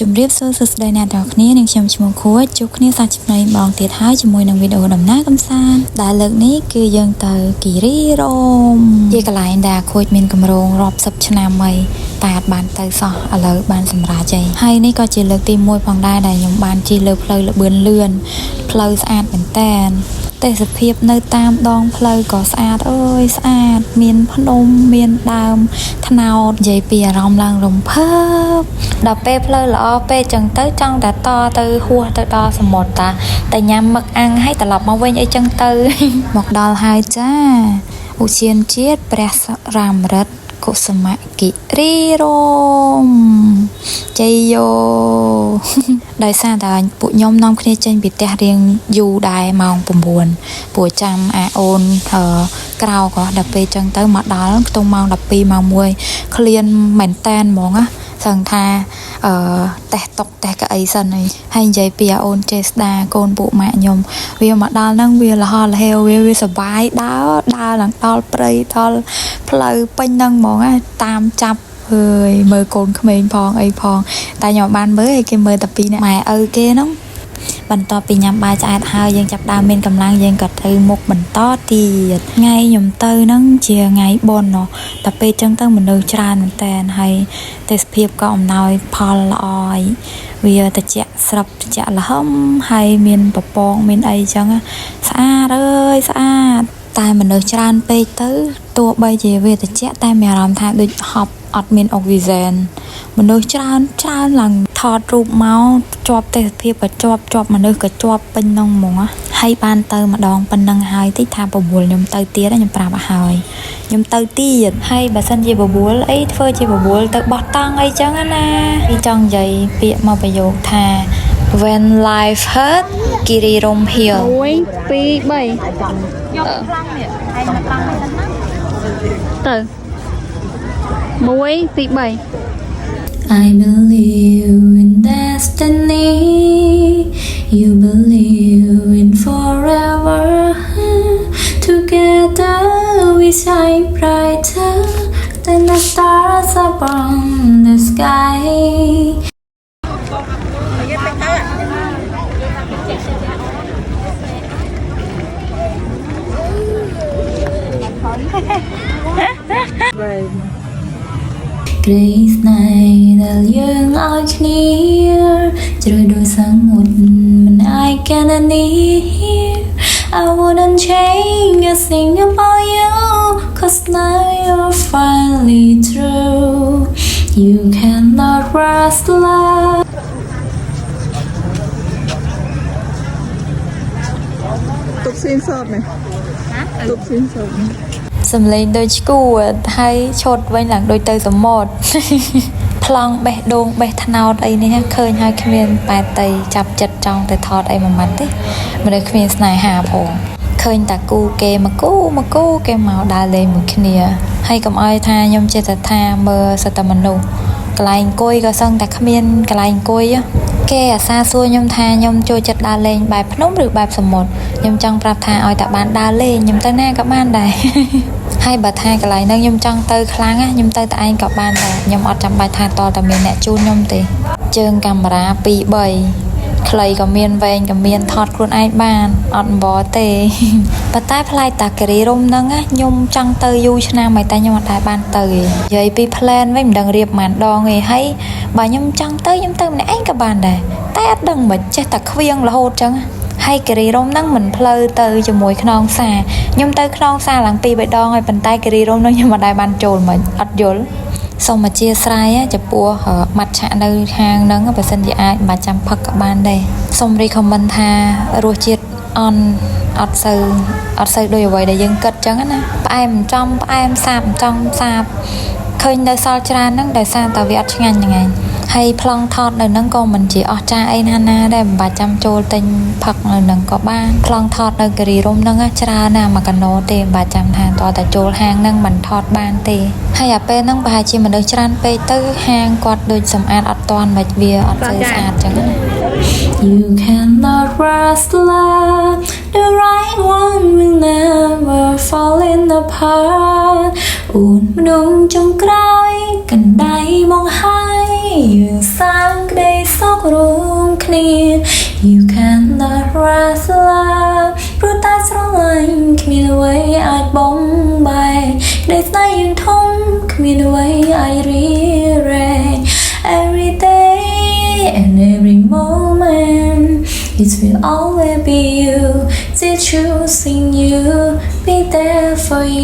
ជំរាបសួរសួស្តីអ្នកទាំងគ្នានឹងខ្ញុំឈ្មោះខួចជួបគ្នាសាច់ចំណៃបងទៀតហើយជាមួយនឹងវីដេអូដំណើរកម្សាន្តដែលលើកនេះគឺយើងទៅគិរីរម្យជាកន្លែងដែលខូចមានកម្រងរាប់សិបឆ្នាំហើយតែអត់បានទៅសោះឥឡូវបានសម្រេចហើយនេះក៏ជាលើកទី1ផងដែរដែលខ្ញុំបានជិះលើផ្លូវលបឿនលឿនផ្លូវស្អាតមែនតើទេសភាពនៅតាមដងផ្លូវក៏ស្អាតអើយស្អាតមានភ្នំមានដើមថ្នោតនិយាយពីអារម្មណ៍ឡើងរំភើបដល់ពេលផ្លូវល្អពេកចឹងទៅចង់តែតទៅហួសទៅដល់សមុទ្រតែញ៉ាំមឹកអាំងឲ្យត្រឡប់មកវិញអីចឹងទៅមកដល់ហើយចាឧទ្យានជាតិព្រះរាមរិទ្ធកុសុមគិរីរម្យជ័យយោដោយសារតែពួកខ្ញុំនាំគ្នាចេញពីផ្ទះរៀងយូរដែរម៉ោង9ពួកចាំអាអូនក្រៅក៏ដល់ពេលចឹងទៅមកដល់ខ្ទង់ម៉ោង12ម៉ោង1ឃ្លានមែនតែនហ្មងណាសឹងថាតេះតុកតេះកៅអីសិនហើយនិយាយពីអាអូនចេស្ដាកូនពួកម៉ាក់ខ្ញុំវាមកដល់ហ្នឹងវាលហលហេវវាសប្បាយដើរឡើងដល់ព្រៃដល់ផ្លូវពេញហ្នឹងហ្មងណាតាមចាប់អើយមើលកូនក្មេងផងអីផងតែខ្ញុំបានមើលឲ្យគេមើលតែពីអ្នកម៉ែឪគេហ្នឹងបន្ទាប់ពីញ៉ាំបាយឆ្អែតហើយយើងចាប់ដើមមានកម្លាំងយើងក៏ទៅមុខបន្តទៀតថ្ងៃខ្ញុំទៅហ្នឹងជាថ្ងៃបុណ្យតែពេលចឹងទៅមនុស្សច្រើនមែនតើហើយទេសភាពក៏អំណោយផលល្អហើយវាត្រជាក់ស្រាប់ត្រជាក់ល្ហឹមហើយមានពពងមានអីចឹងស្អាតអើយស្អាតតែមនុស្សច្រើនពេកទៅទោះបីជាវាត្រជាក់តែមានអារម្មណ៍ថាដូចហប់អត់មានអុកស៊ីហ្សែនមនុស្សច្រើនឡើងថតរូបមកជាប់ទេសភាពក៏ជាប់មនុស្សក៏ជាប់ពេញហ្នឹងហ្មងហើយបានទៅម្ដងប៉ុណ្ណឹងហើយតិចថាបបួលខ្ញុំទៅទៀតខ្ញុំប្រាប់ឲ្យហើយខ្ញុំទៅទៀតហើយបើសិនជាបបួលអីធ្វើជាបបួលទៅបោះតង់អីចឹងណាពីចង់និយាយពាក្យមកប្រយោគថា when life hurt គិរីរម្យ heal 1 2 3យកខ្លាំងនេះហើយមកខ្លាំងហ្នឹងទៅ 1 2 3 I believe in destiny You believe in forever Together we shine brighter Than the stars upon the sky Grace នៃដែលយើងឲ្យគ្នាជ្រៅដោយសមុទ្រមិនអាចកណនី I wouldn't change a thing about you Cause now you're finally true You cannot rust love ទុកស៊ីនសតនេះទុកស៊ីនសតសំឡេងដូចឈួតហើយឈុតវិញឡើងដូចទៅសមុទ្រប្លង់បេះដូងបេះថ្នោតអីនេះឃើញហើយគ្មានបែបតីចាប់ចិត្តចង់ទៅថតអីមួយម៉ាត់ទេមនុស្សគ្មានស្នេហាផងឃើញតែគូគេមកគូគេមកដើរលេងមួយគ្នាហើយកុំអោយថាខ្ញុំចេះតែថាមើលសត្វមនុស្សកន្លែងអង្គុយក៏សឹងតែគ្មានកន្លែងអង្គុយគេអាសាសួរខ្ញុំថាខ្ញុំចូលចិត្តដើរលេងបែបភ្នំឬបែបសមុទ្រខ្ញុំចង់ប្រាប់ថាឲ្យតែបានដើរលេងខ្ញុំទៅណាក៏បានដែរហើយបើថាកន្លែងហ្នឹងខ្ញុំចង់ទៅខ្លាំងណាខ្ញុំទៅតែឯងក៏បានដែរខ្ញុំអត់ចាំបាច់ថាតតែមានអ្នកជូនខ្ញុំទេជើងកាមេរ៉ា2 3ខ្លីក៏មានវែងក៏មានថតខ្លួនឯងបានអត់អំបទេប៉ុន្តែផ្លែតាគិរីរម្យហ្នឹងខ្ញុំចង់ទៅយូរឆ្នាំហើយតែខ្ញុំអត់ដែរបានទៅទេនិយាយពី plan វិញមិនដឹងរៀបប៉ុន្មានដងទេហើយបើខ្ញុំចង់ទៅខ្ញុំទៅម្នាក់ឯងក៏បានដែរតែអត់ដឹងមិនចេះតែខ្វៀងរហូតចឹងហើយគិរីរម្យហ្នឹងមិនផ្លូវទៅជាមួយខ្នងសាខ្ញុំទៅខ្នងសាឡើង2 3ដងហើយប៉ុន្តែគិរីរម្យហ្នឹងខ្ញុំអត់ដែរបានចូលមិនអត់យល់សូមអធិស្ឋានចំពោះម៉ាត់ឆាក់នៅហាងហ្នឹងបើសិនជាអាចមិនចាំផឹកក៏បានដែរសូម recommend ថារសជាតិអត់សូវដូចអ្វីដែលយើងគិតចឹងណាផ្អែមចំផ្អែមសាបចំសាបឃើញនៅសល់ច្រើនហ្នឹងដោយសារតែវាអត់ឆ្ងាញ់ហ្នឹងឯងហើយប្លង់ថតនៅហ្នឹងក៏មិនជាអស់ចាអីណាដែរមិនបាច់ចាំចូលទិញផឹកនៅហ្នឹងក៏បានប្លង់ថតនៅគិរីរម្យហ្នឹងច្រើនណាស់មកកាណូទេមិនបាច់ចាំថាតតែចូលហាងហ្នឹងមិនថតបានទេហើយអាពេលហ្នឹងប្រហែលជាមនុស្សច្រើនពេកទៅហាងគាត់ដូចសម្អាតអត់ទាន់មិនវាអត់សូវស្អាតចឹងណា You cannot rust love the right one will never fall in apart អួនមនុស្សចុងក្រោយកណ្ដៃមកហើយយើងសាងក្តី រងគ្នា You cannot rise love ព្រោះតែស្រឡាញ់គ្មានអ្វីអាចបំបែកក្តីស្នេហ៍យើងធំគ្មានអ្វីអាចរារាំង Every day and every moment it will always be you still choosing you be there for you